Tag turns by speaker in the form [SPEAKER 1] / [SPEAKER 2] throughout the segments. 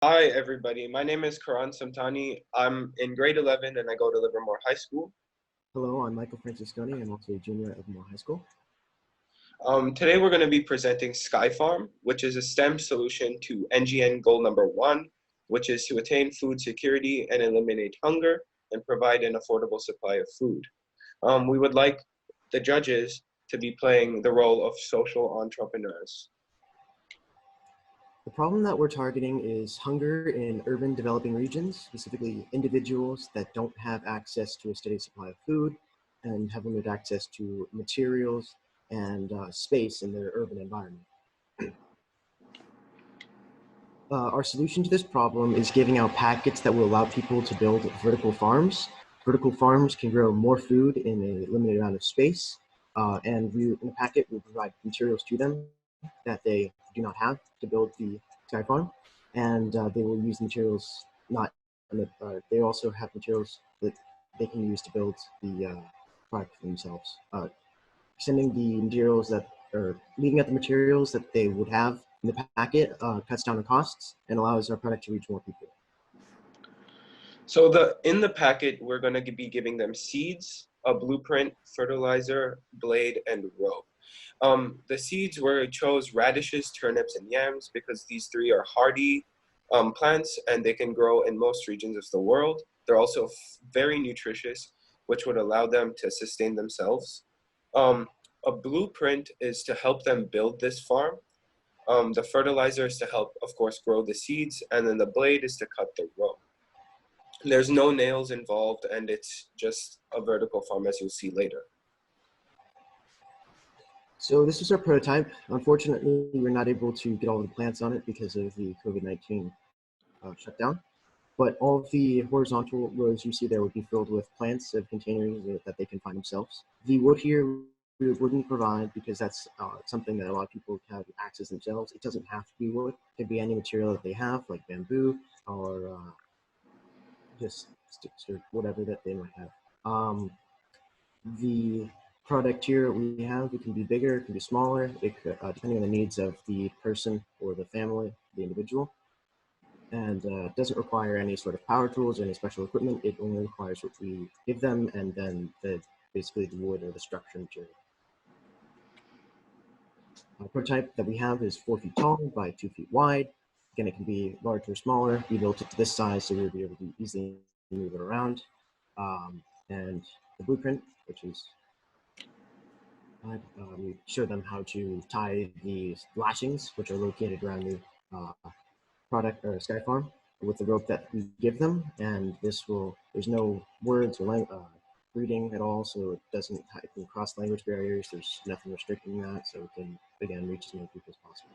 [SPEAKER 1] Hi, everybody. My name is Karan Samtani. I'm in grade 11 and I go to Livermore High School.
[SPEAKER 2] Hello, I'm Michael Francesconi. I'm also a junior at Livermore High School.
[SPEAKER 1] Today we're going to be presenting SkyFarm, which is a STEM solution to NGN goal number 1, which is to attain food security and eliminate hunger and provide an affordable supply of food. We would like the judges to be playing the role of social entrepreneurs.
[SPEAKER 2] The problem that we're targeting is hunger in urban developing regions, specifically individuals that don't have access to a steady supply of food and have limited access to materials and space in their urban environment. Our solution to this problem is giving out packets that will allow people to build vertical farms. Vertical farms can grow more food in a limited amount of space, and in the packet will provide materials to them that they do not have to build the SkyFarm, and they will use materials they also have materials that they can use to build the product for themselves. Sending the materials that, or leaving out the materials that they would have in the packet cuts down on costs and allows our product to reach more people.
[SPEAKER 1] So in the packet, we're going to be giving them seeds, a blueprint, fertilizer, blade, and rope. The seeds we chose radishes, turnips, and yams because these three are hardy plants and they can grow in most regions of the world. They're also very nutritious, which would allow them to sustain themselves. A blueprint is to help them build this farm. The fertilizer is to help, of course, grow the seeds, and then the blade is to cut the rope. There's no nails involved, and it's just a vertical farm, as you'll see later.
[SPEAKER 2] So this is our prototype. Unfortunately, we're not able to get all the plants on it because of the COVID-19 shutdown. But all of the horizontal rows you see there would be filled with plants of containers that they can find themselves. The wood here we wouldn't provide because that's something that a lot of people have access themselves. It doesn't have to be wood. It could be any material that they have, like bamboo or just sticks or whatever that they might have. The product here we have, it can be bigger, it can be smaller, it could, depending on the needs of the person or the family, the individual. And it doesn't require any sort of power tools or any special equipment. It only requires what we give them and then basically the wood or the structure material. The prototype that we have is 4 feet tall by 2 feet wide. Again, it can be larger or smaller. We built it to this size so we'll be able to easily move it around. And the blueprint, which is we show them how to tie the lashings, which are located around the product or SkyFarm, with the rope that we give them. And this will, there's no words or reading at all, so it doesn't cross language barriers. There's nothing restricting that, so it can, again, reach as many people as possible.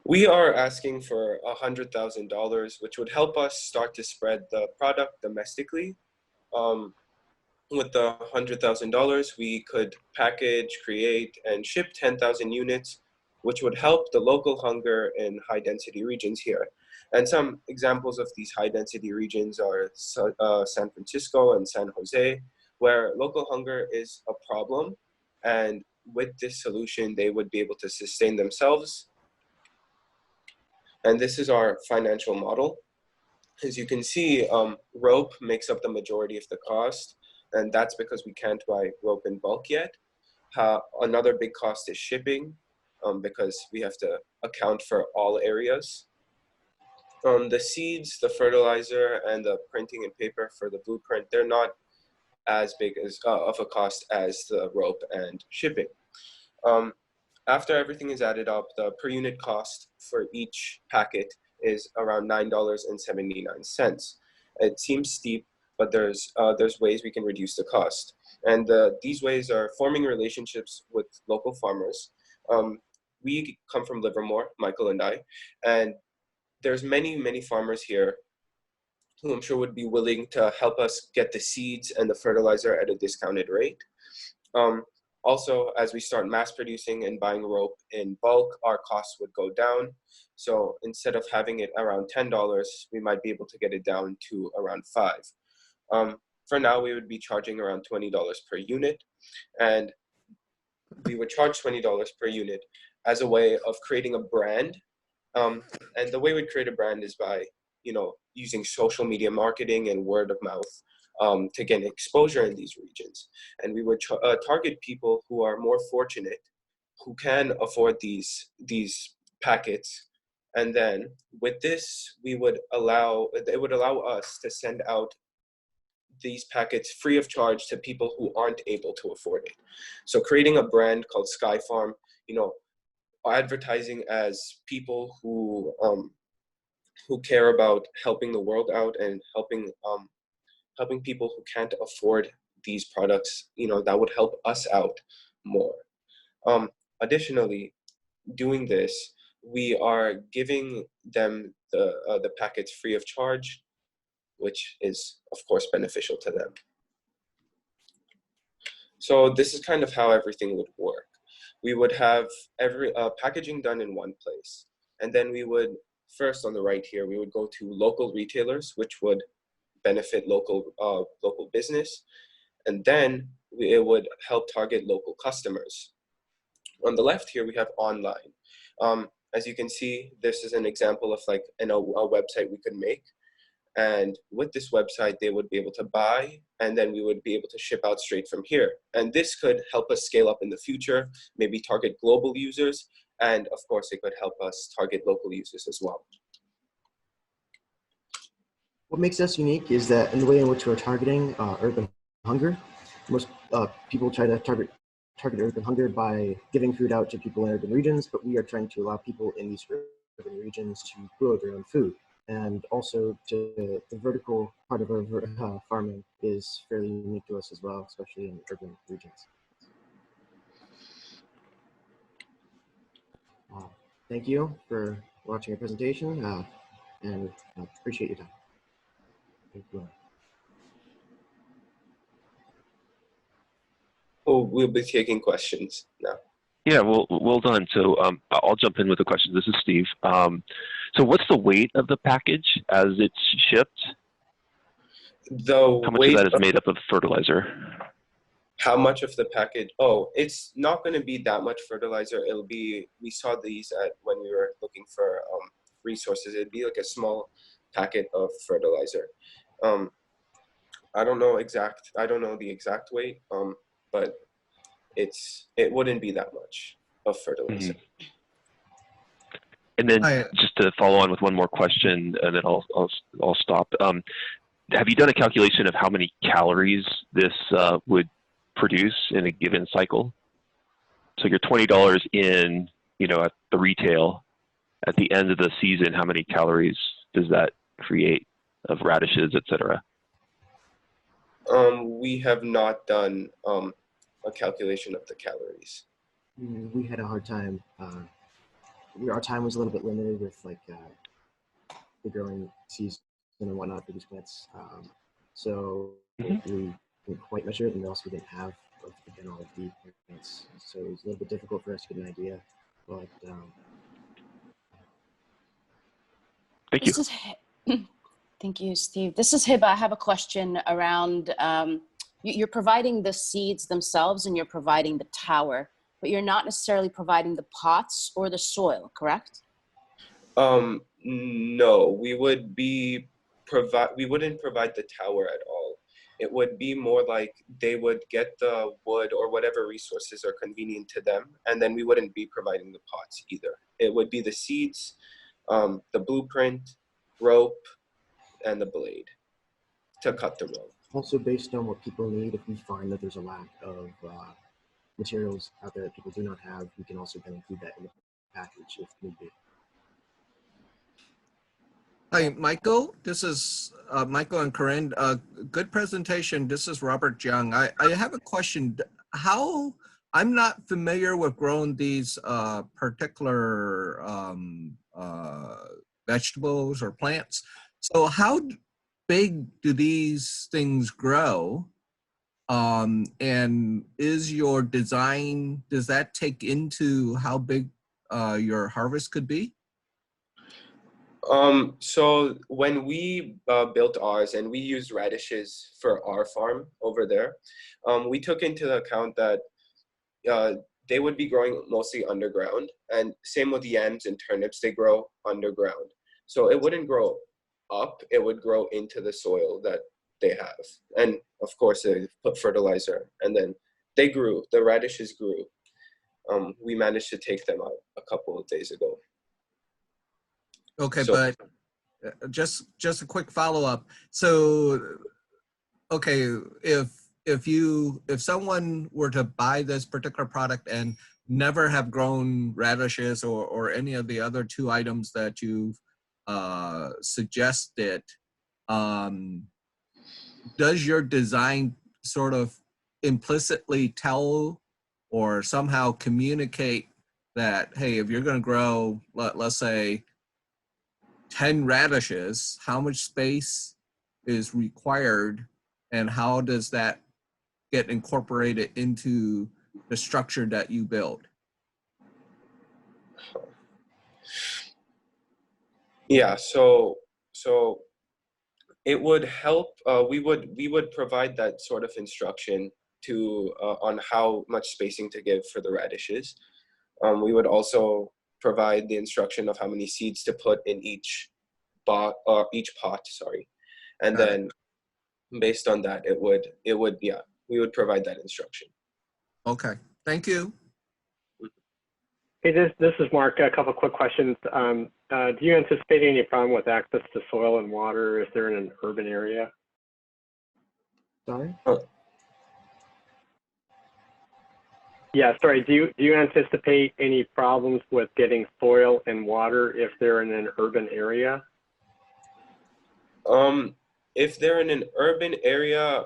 [SPEAKER 1] We are asking for $100,000, which would help us start to spread the product domestically. With the $100,000, we could package, create, and ship 10,000 units, which would help the local hunger in high-density regions here. And some examples of these high-density regions are San Francisco and San Jose, where local hunger is a problem. And with this solution, they would be able to sustain themselves. And this is our financial model. As you can see, rope makes up the majority of the cost. And that's because we can't buy rope in bulk yet. Another big cost is shipping, because we have to account for all areas. The seeds, the fertilizer, and the printing and paper for the blueprint, they're not as big as of a cost as the rope and shipping. After everything is added up, the per unit cost for each packet is around $9.79. It seems steep, but there's ways we can reduce the cost. And these ways are forming relationships with local farmers. We come from Livermore, Michael and I, and there's many farmers here who I'm sure would be willing to help us get the seeds and the fertilizer at a discounted rate. Also, as we start mass producing and buying rope in bulk, our costs would go down. So instead of having it around $10, we might be able to get it down to around $5. For now, we would be charging around $20 per unit, and we would charge $20 per unit as a way of creating a brand And the way we create a brand is by, using social media marketing and word of mouth to get exposure in these regions. And we would target people who are more fortunate, who can afford these packets. And then with this, it would allow us to send out these packets free of charge to people who aren't able to afford it. So creating a brand called SkyFarm, advertising as people who care about helping the world out and helping people who can't afford these products, that would help us out more. Additionally, doing this, we are giving them the packets free of charge, which is of course beneficial to them. So this is kind of how everything would work. We would have every packaging done in one place. And then we would, first on the right here, we would go to local retailers, which would benefit local business. And then it would help target local customers. On the left here, we have online. As you can see, this is an example of like a website we could make. And with this website, they would be able to buy, and then we would be able to ship out straight from here. And this could help us scale up in the future, maybe target global users, and of course, it could help us target local users as well.
[SPEAKER 2] What makes us unique is that in the way in which we're targeting urban hunger, most people try to target urban hunger by giving food out to people in urban regions, but we are trying to allow people in these urban regions to grow their own food. And also the vertical part of our farming is fairly unique to us as well, especially in urban regions. Thank you for watching our presentation and appreciate your time. Thank you.
[SPEAKER 1] We'll be taking questions now.
[SPEAKER 3] Yeah, well done. So I'll jump in with the questions. This is Steve. So what's the weight of the package as it's shipped? How much of that is made up of fertilizer?
[SPEAKER 1] How much of the package? Oh, it's not going to be that much fertilizer. It'll be, we saw these when we were looking for resources. It'd be like a small packet of fertilizer. I don't know the exact weight, but it wouldn't be that much of fertilizer.
[SPEAKER 3] Mm-hmm. And then just to follow on with one more question, and then I'll stop. Have you done a calculation of how many calories this would produce in a given cycle? So you're $20 in, at the retail. At the end of the season, how many calories does that create of radishes, et cetera?
[SPEAKER 1] We have not done a calculation of the calories.
[SPEAKER 2] We had a hard time. Our time was a little bit limited with like the growing season and whatnot for these plants. So we didn't quite measure it, and we also didn't have again all of the plants. So it was a little bit difficult for us to get an idea. But
[SPEAKER 3] thank you.
[SPEAKER 4] Thank you, Steve. This is Hiba. I have a question around, you're providing the seeds themselves and you're providing the tower, but you're not necessarily providing the pots or the soil, correct?
[SPEAKER 1] No, we wouldn't provide the tower at all. It would be more like they would get the wood or whatever resources are convenient to them, and then we wouldn't be providing the pots either. It would be the seeds, the blueprint, rope, and the blade to cut the rope.
[SPEAKER 2] Also based on what people need, if we find that there's a lack of materials out there that people do not have, we can also then include that in the package if need be.
[SPEAKER 5] Hi, Michael. This is Michael and Karan. Good presentation. This is Robert Jiang. I have a question. I'm not familiar with growing these particular vegetables or plants. So how big do these things grow? And is your design, does that take into how big your harvest could be?
[SPEAKER 1] So when we built ours and we used radishes for our farm over there, we took into account that they would be growing mostly underground. And same with yams and turnips, they grow underground. So it wouldn't grow up, it would grow into the soil that they have. And of course, they put fertilizer, and then they grew, the radishes grew. We managed to take them out a couple of days ago.
[SPEAKER 5] Okay,
[SPEAKER 1] So,
[SPEAKER 5] but just a quick follow-up. So, okay, if someone were to buy this particular product and never have grown radishes or any of the other two items that you've suggested, does your design sort of implicitly tell or somehow communicate that, hey, if you're going to grow, let's say 10 radishes, how much space is required, and how does that get incorporated into the structure that you build?
[SPEAKER 1] yeah, so it would help. We would provide that sort of instruction to on how much spacing to give for the radishes. We would also provide the instruction of how many seeds to put in each pot, sorry, and then based on that, it would yeah, we would provide that instruction.
[SPEAKER 5] Okay, thank you.
[SPEAKER 6] Hey, this is Mark. A couple quick questions. Do you anticipate any problem with access to soil and water if they're in an urban area?
[SPEAKER 2] Sorry?
[SPEAKER 6] Yeah, sorry. Do you anticipate any problems with getting soil and water if they're in an urban area?
[SPEAKER 1] If they're in an urban area,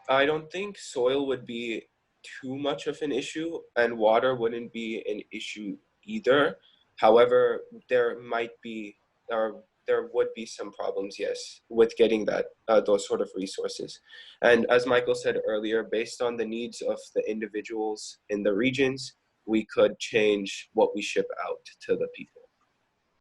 [SPEAKER 1] I don't think soil would be too much of an issue, and water wouldn't be an issue either. However, there might be, or there would be some problems, yes, with getting that those sort of resources. And as Michael said earlier, based on the needs of the individuals in the regions, we could change what we ship out to the people.